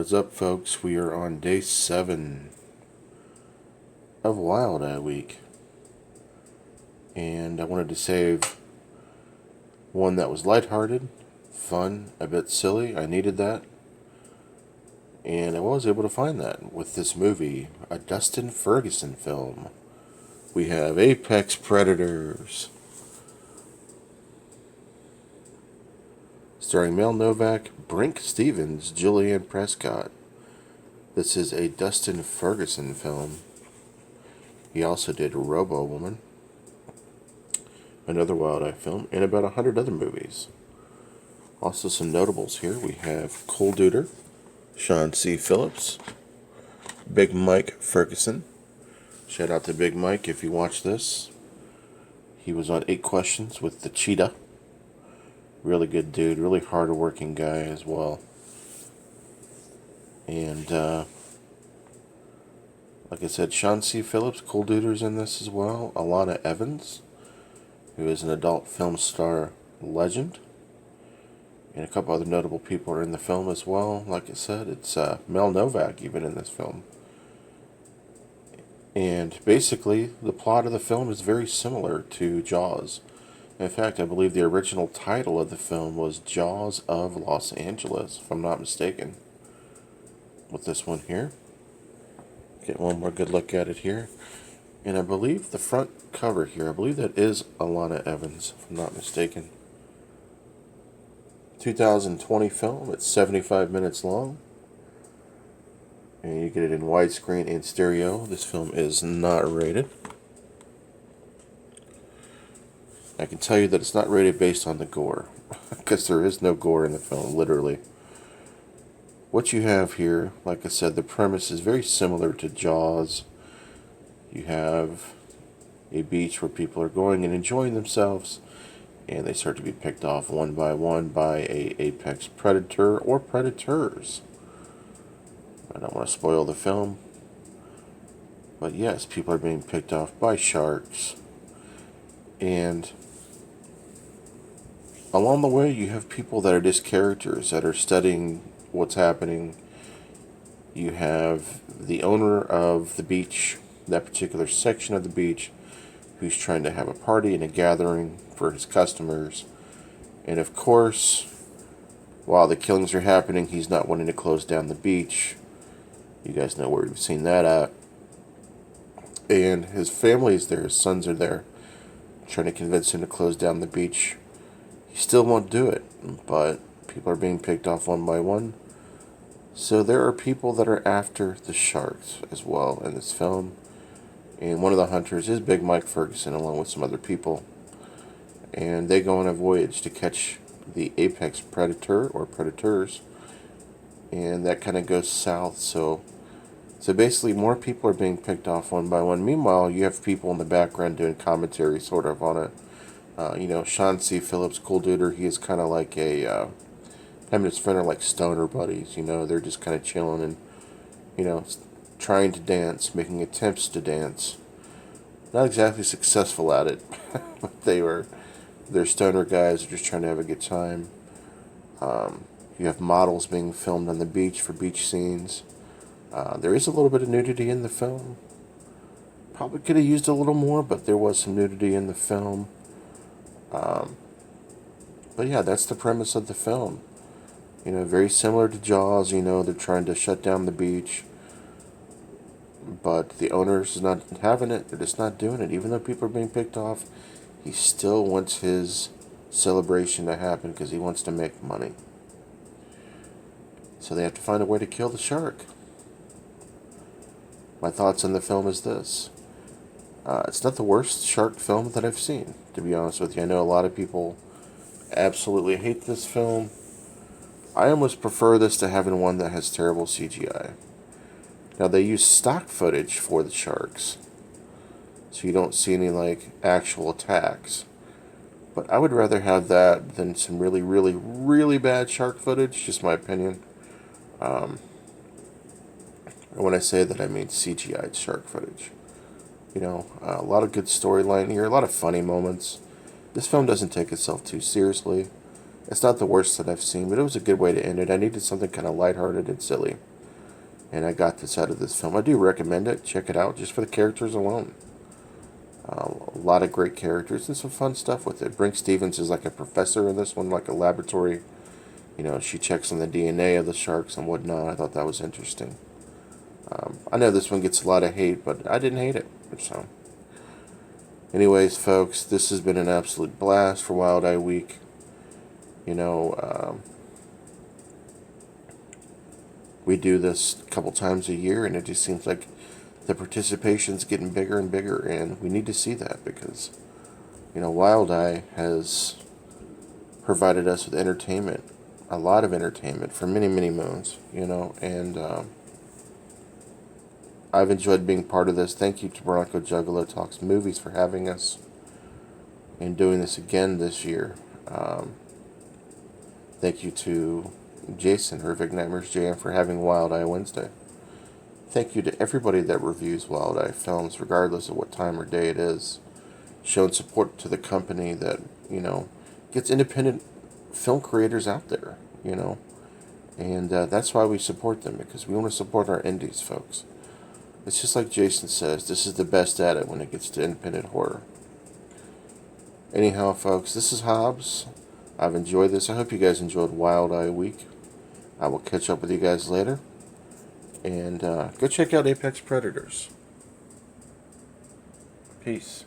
What is up, folks? We are on day 7 of Wild Eye Week. And I wanted to save one that was lighthearted, fun, a bit silly. I needed that. And I was able to find that with this movie, a Dustin Ferguson film. We have Apex Predators, starring Mel Novak, Brink Stevens, Julianne Prescott. This is a Dustin Ferguson film. He also did Robo Woman, another Wild Eye film, and about 100 other movies. Also some notables here. We have Cole Duder, Sean C. Phillips, Big Mike Ferguson. Shout out to Big Mike if you watch this. He was on 8 Questions with the Cheetah. Really good dude, really hard-working guy as well. And, like I said, Sean C. Phillips, Cole Duder's in this as well. Alana Evans, who is an adult film star legend. And a couple other notable people are in the film as well. Like I said, it's Mel Novak even in this film. And basically, the plot of the film is very similar to Jaws. In fact, I believe the original title of the film was Jaws of Los Angeles, if I'm not mistaken. With this one here. Get one more good look at it here. And I believe the front cover here, I believe that is Alana Evans, if I'm not mistaken. 2020 film. It's 75 minutes long. And you get it in widescreen and stereo. This film is not rated. I can tell you that it's not rated based on the gore, because there is no gore in the film, literally. What you have here, like I said, the premise is very similar to Jaws. You have a beach where people are going and enjoying themselves, and they start to be picked off one by one by a apex predator or predators. I don't want to spoil the film, but yes, people are being picked off by sharks. And along the way, you have people that are just characters that are studying what's happening. You have the owner of the beach, that particular section of the beach, who's trying to have a party and a gathering for his customers. And of course, while the killings are happening, he's not wanting to close down the beach. You guys know where we've seen that at. And his family is there, his sons are there, trying to convince him to close down the beach. He still won't do it, but people are being picked off one by one. So there are people that are after the sharks as well in this film. And one of the hunters is Big Mike Ferguson, along with some other people. And they go on a voyage to catch the apex predator or predators. And that kind of goes south. So basically more people are being picked off one by one. Meanwhile, you have people in the background doing commentary sort of on it. Sean C. Phillips, Cole Duder, he is kind of like him and his friend are like stoner buddies. They're just kind of chilling and, trying to dance, making attempts to dance. Not exactly successful at it, but they're stoner guys, they're just trying to have a good time. You have models being filmed on the beach for beach scenes. There is a little bit of nudity in the film. Probably could have used a little more, but there was some nudity in the film. But yeah, that's the premise of the film. Very similar to Jaws. They're trying to shut down the beach, but the owner's is not having it. They're just not doing it. Even though people are being picked off, he still wants his celebration to happen because he wants to make money. So they have to find a way to kill the shark. My thoughts on the film is this. It's not the worst shark film that I've seen, to be honest with you. I know a lot of people absolutely hate this film. I almost prefer this to having one that has terrible CGI. Now, they use stock footage for the sharks, so you don't see any, actual attacks. But I would rather have that than some really, really, really bad shark footage, just my opinion. And when I say that, I mean CGI shark footage. A lot of good storyline here, a lot of funny moments. This film doesn't take itself too seriously. It's not the worst that I've seen, but it was a good way to end it. I needed something kind of lighthearted and silly. and I got this out of this film. I do recommend it. Check it out just for the characters alone. A lot of great characters and some fun stuff with it. Brink Stevens is like a professor in this one, like a laboratory. She checks on the DNA of the sharks and whatnot. I thought that was interesting. I know this one gets a lot of hate, but I didn't hate it. So, anyways, folks, this has been an absolute blast for Wild Eye Week. We do this a couple times a year, and it just seems like the participation's getting bigger and bigger, and we need to see that because, Wild Eye has provided us with entertainment, a lot of entertainment for many, many moons, and I've enjoyed being part of this. Thank you to Bronco Juggalo Talks Movies for having us and doing this again this year. Thank you to Jason, Hervig Nightmares JM, for having Wild Eye Wednesday. Thank you to everybody that reviews Wild Eye films, regardless of what time or day it is. Showing support to the company that, gets independent film creators out there, And that's why we support them, because we want to support our indies, folks. It's just like Jason says, this is the best at it when it gets to independent horror. Anyhow, folks, this is Hobbs. I've enjoyed this. I hope you guys enjoyed Wild Eye Week. I will catch up with you guys later. And go check out Apex Predators. Peace.